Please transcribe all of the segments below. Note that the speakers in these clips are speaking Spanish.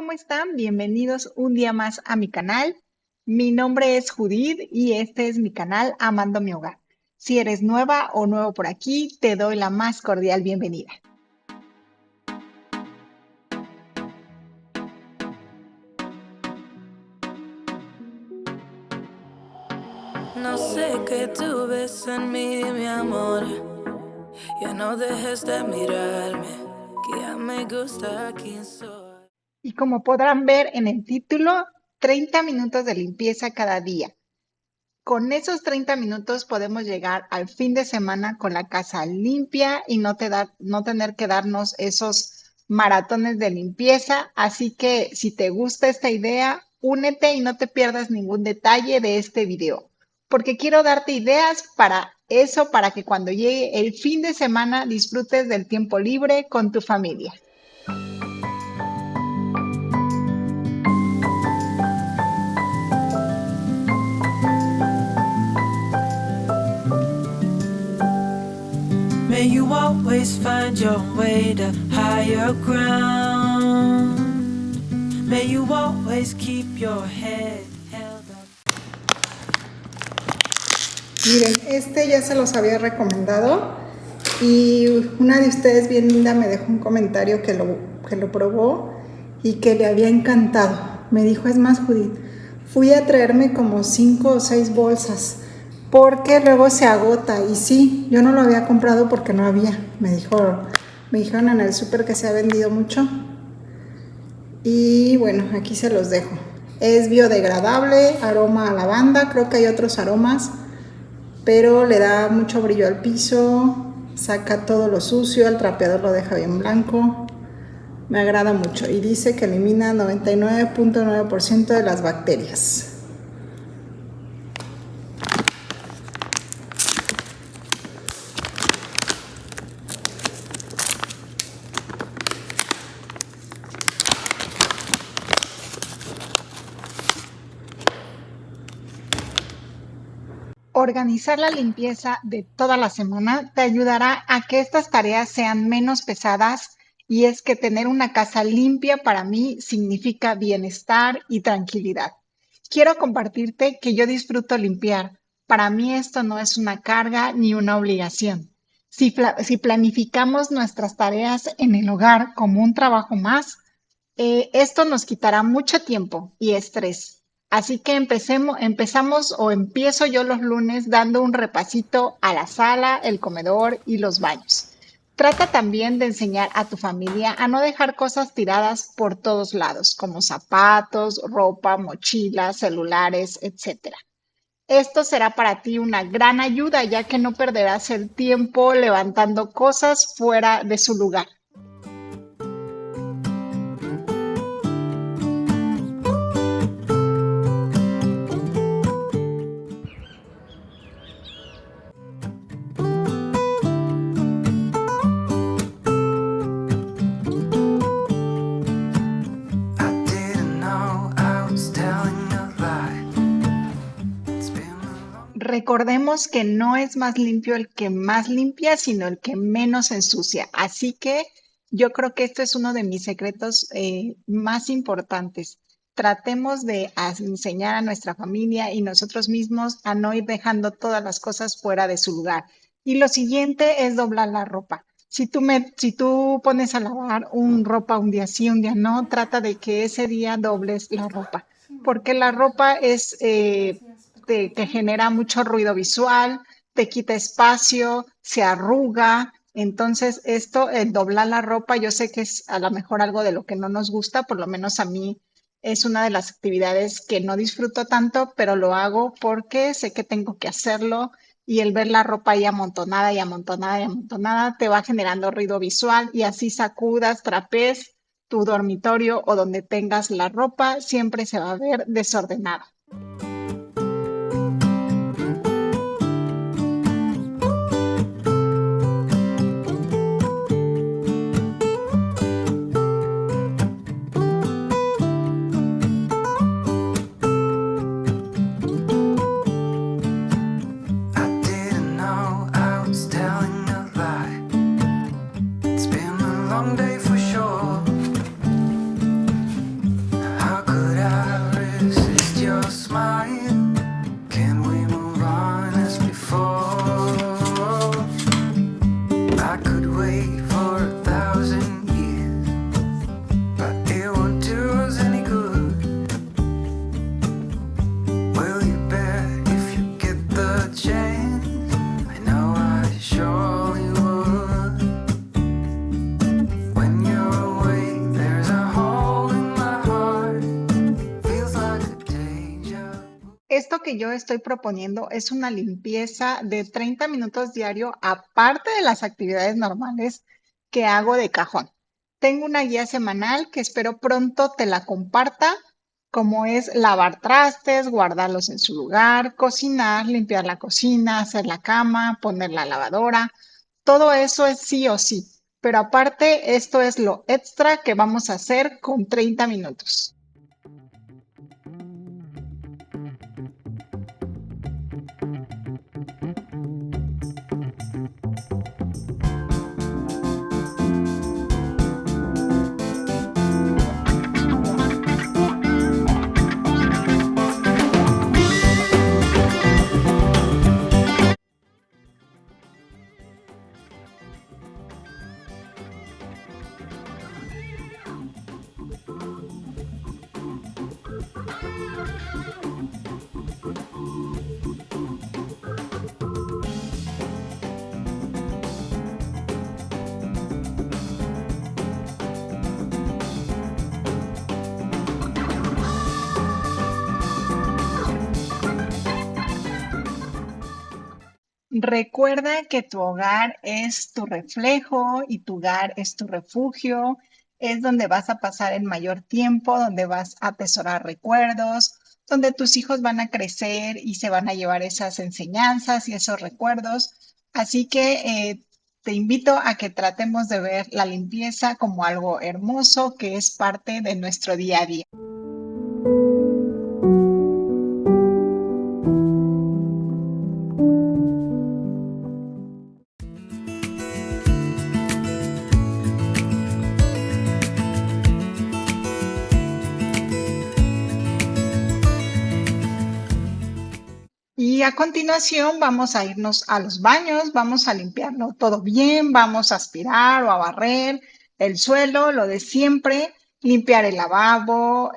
¿cómo están? Bienvenidos un día más a mi canal. Mi nombre es Judith y este es mi canal Amando mi Hogar. Si eres nueva o nuevo por aquí, te doy la más cordial bienvenida. No sé qué tú ves en mí, mi amor. Ya no dejes de mirarme, que ya me gusta quién soy. Y como podrán ver en el título, 30 minutos de limpieza cada día. Con esos 30 minutos podemos llegar al fin de semana con la casa limpia y no tener que darnos esos maratones de limpieza. Así que si te gusta esta idea, únete y no te pierdas ningún detalle de este video, porque quiero darte ideas para eso, para que cuando llegue el fin de semana disfrutes del tiempo libre con tu familia. May you always find your way to higher ground. May you always keep your head held up. Miren, este ya se los había recomendado y una de ustedes bien linda me dejó un comentario que lo probó y que le había encantado. Me dijo, es más, Judith, fui a traerme como 5 o 6 bolsas porque luego se agota. Y sí, yo no lo había comprado porque no había. Me dijeron en el súper que se ha vendido mucho. Y bueno, aquí se los dejo. Es biodegradable, aroma a lavanda, creo que hay otros aromas, pero le da mucho brillo al piso, saca todo lo sucio, el trapeador lo deja bien blanco. Me agrada mucho y dice que elimina 99.9% de las bacterias. Organizar la limpieza de toda la semana te ayudará a que estas tareas sean menos pesadas, y es que tener una casa limpia para mí significa bienestar y tranquilidad. Quiero compartirte que yo disfruto limpiar. Para mí esto no es una carga ni una obligación. Si planificamos nuestras tareas en el hogar como un trabajo más, esto nos quitará mucho tiempo y estrés. Así que empezamos o empiezo yo los lunes dando un repasito a la sala, el comedor y los baños. Trata también de enseñar a tu familia a no dejar cosas tiradas por todos lados, como zapatos, ropa, mochilas, celulares, etcétera. Esto será para ti una gran ayuda, ya que no perderás el tiempo levantando cosas fuera de su lugar. I didn't know I was telling a lie. It's been a long Recordemos que no es más limpio el que más limpia, sino el que menos ensucia. Así que yo creo que esto es uno de mis secretos más importantes. Tratemos de enseñar a nuestra familia y nosotros mismos a no ir dejando todas las cosas fuera de su lugar. Y lo siguiente es doblar la ropa. Si tú pones a lavar ropa un día sí, un día no, trata de que ese día dobles la ropa, porque la ropa te genera mucho ruido visual, te quita espacio, se arruga. Entonces, el doblar la ropa, yo sé que es a lo mejor algo de lo que no nos gusta, por lo menos a mí es una de las actividades que no disfruto tanto, pero lo hago porque sé que tengo que hacerlo, y el ver la ropa ahí amontonada y amontonada y amontonada te va generando ruido visual, y así sacudas, trapez tu dormitorio o donde tengas la ropa, siempre se va a ver desordenada. I didn't know I was telling a lie. It's been a long day for sure. que yo estoy proponiendo es una limpieza de 30 minutos diario, aparte de las actividades normales que hago de cajón. Tengo una guía semanal que espero pronto te la comparta, como es lavar trastes, guardarlos en su lugar, cocinar, limpiar la cocina, hacer la cama, poner la lavadora. Todo eso es sí o sí. Pero aparte, esto es lo extra que vamos a hacer con 30 minutos. Recuerda que tu hogar es tu reflejo y tu hogar es tu refugio, es donde vas a pasar el mayor tiempo, donde vas a atesorar recuerdos, donde tus hijos van a crecer y se van a llevar esas enseñanzas y esos recuerdos. Así que te invito a que tratemos de ver la limpieza como algo hermoso que es parte de nuestro día a día. Y a continuación vamos a irnos a los baños, vamos a limpiarlo todo bien, vamos a aspirar o a barrer el suelo, lo de siempre, limpiar el lavabo,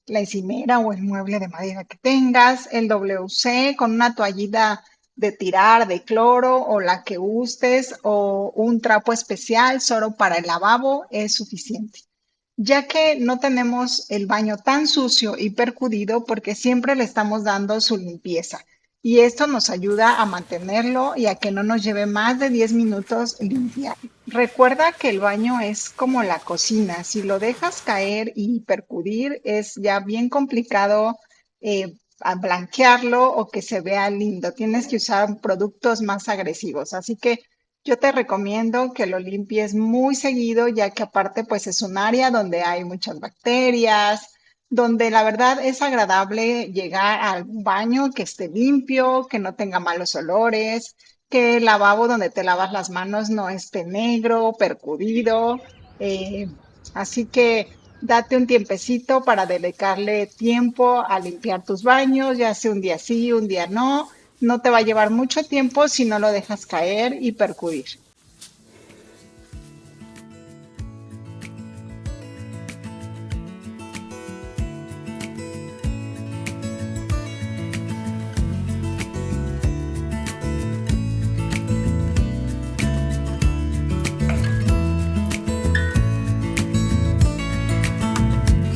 la encimera o el mueble de madera que tengas, el WC con una toallita de tirar de cloro o la que gustes o un trapo especial solo para el lavabo es suficiente, ya que no tenemos el baño tan sucio y percudido porque siempre le estamos dando su limpieza. Y esto nos ayuda a mantenerlo y a que no nos lleve más de 10 minutos limpiar. Recuerda que el baño es como la cocina. Si lo dejas caer y percudir, es ya bien complicado a blanquearlo o que se vea lindo. Tienes que usar productos más agresivos. Así que yo te recomiendo que lo limpies muy seguido, ya que aparte pues es un área donde hay muchas bacterias, donde la verdad es agradable llegar a algún baño que esté limpio, que no tenga malos olores, que el lavabo donde te lavas las manos no esté negro, percudido. eh, Así que date un tiempecito para dedicarle tiempo a limpiar tus baños, ya sea un día sí, un día no. No te va a llevar mucho tiempo si no lo dejas caer y percudir.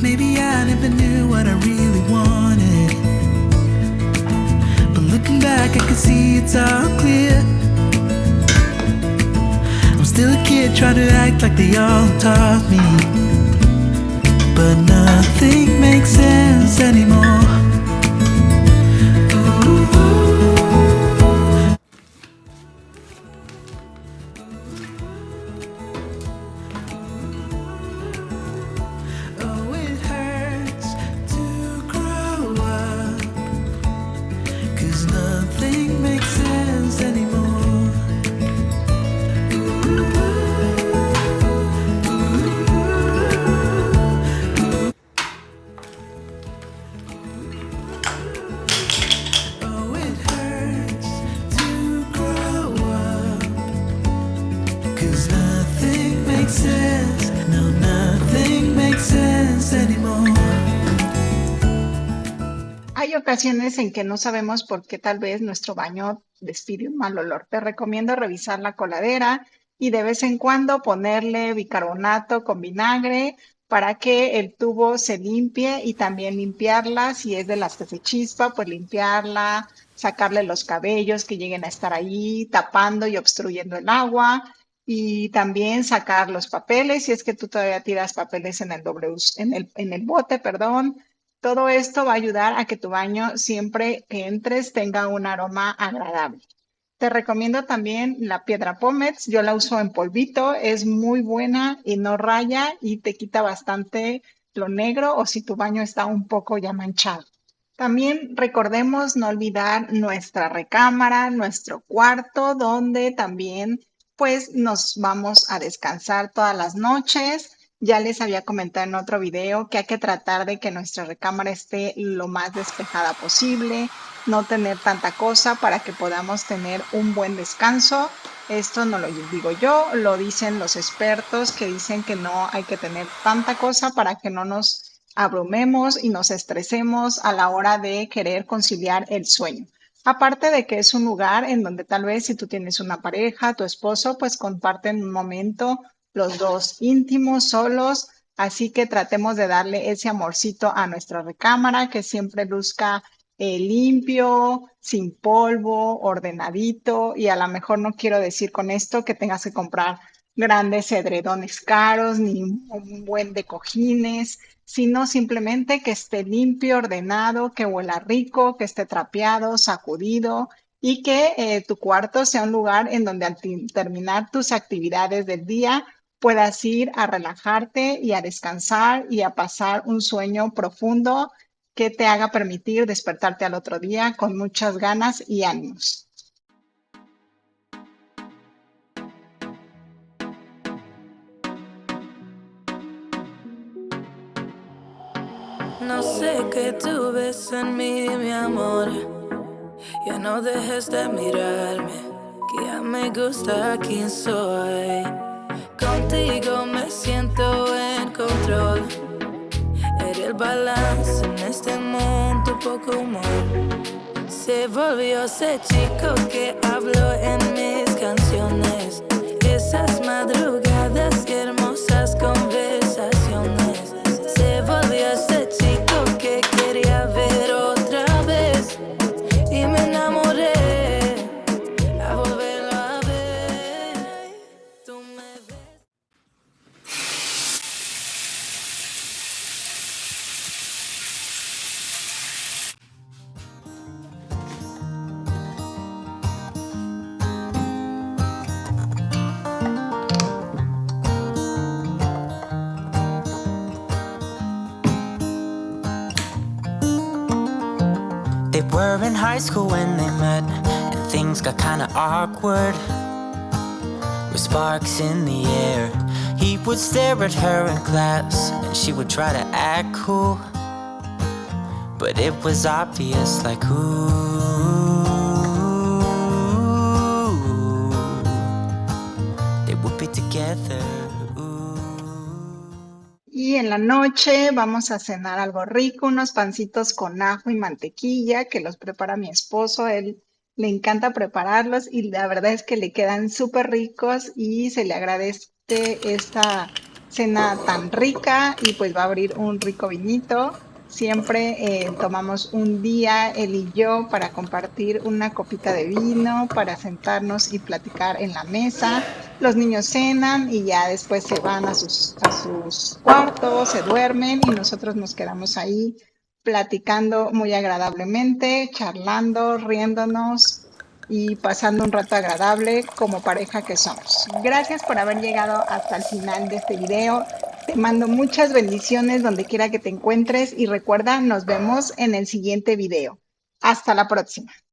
Maybe I never knew what I really wanted, but looking back I can see it's all clear. I'm still a kid trying to act like they all taught me, but nothing makes sense anymore. Oh, it hurts to grow up, 'cause nothing makes sense anymore. Oh, it hurts to grow up, 'cause nothing makes sense. No, nothing makes sense anymore. Hay ocasiones en que no sabemos por qué tal vez nuestro baño despide un mal olor. Te recomiendo revisar la coladera y de vez en cuando ponerle bicarbonato con vinagre para que el tubo se limpie y también limpiarla, si es de las que se chispa, pues limpiarla, sacarle los cabellos que lleguen a estar ahí tapando y obstruyendo el agua y también sacar los papeles, si es que tú todavía tiras papeles en el en el bote, perdón. Todo esto va a ayudar a que tu baño siempre que entres tenga un aroma agradable. Te recomiendo también la piedra pómez. Yo la uso en polvito, es muy buena y no raya y te quita bastante lo negro o si tu baño está un poco ya manchado. También recordemos no olvidar nuestra recámara, nuestro cuarto, donde también pues nos vamos a descansar todas las noches. Ya les había comentado en otro video que hay que tratar de que nuestra recámara esté lo más despejada posible, no tener tanta cosa para que podamos tener un buen descanso. Esto no lo digo yo, lo dicen los expertos que dicen que no hay que tener tanta cosa para que no nos abrumemos y nos estresemos a la hora de querer conciliar el sueño. Aparte de que es un lugar en donde tal vez si tú tienes una pareja, tu esposo, pues comparten un momento los dos íntimos, solos, así que tratemos de darle ese amorcito a nuestra recámara, que siempre luzca limpio, sin polvo, ordenadito, y a lo mejor no quiero decir con esto que tengas que comprar grandes edredones caros ni un buen de cojines, sino simplemente que esté limpio, ordenado, que huela rico, que esté trapeado, sacudido y que tu cuarto sea un lugar en donde al terminar tus actividades del día puedas ir a relajarte y a descansar y a pasar un sueño profundo que te haga permitir despertarte al otro día con muchas ganas y ánimos. No sé qué tú ves en mí, mi amor. Ya no dejes de mirarme, que ya me gusta quién soy. Contigo me siento en control. Eres el balance en este mundo, poco humor. Se volvió ese chico que habló en mis canciones. Esas madrugadas y hermosas conversaciones. Se volvió ese chico que quería ver otra vez. Y me enamoré a volverlo a ver. Tú me ves. They were in high school when they met, and things got kinda awkward. With sparks in the air, he would stare at her in class, and she would try to act cool. But it was obvious, like, ooh, they would be together. Y en la noche vamos a cenar algo rico, unos pancitos con ajo y mantequilla que los prepara mi esposo. Él le encanta prepararlos y la verdad es que le quedan súper ricos y se le agradece esta cena tan rica y pues va a abrir un rico vinito. Siempre tomamos un día, él y yo, para compartir una copita de vino, para sentarnos y platicar en la mesa. Los niños cenan y ya después se van a sus cuartos, se duermen y nosotros nos quedamos ahí platicando muy agradablemente, charlando, riéndonos y pasando un rato agradable como pareja que somos. Gracias por haber llegado hasta el final de este video. Te mando muchas bendiciones donde quiera que te encuentres y recuerda, nos vemos en el siguiente video. Hasta la próxima.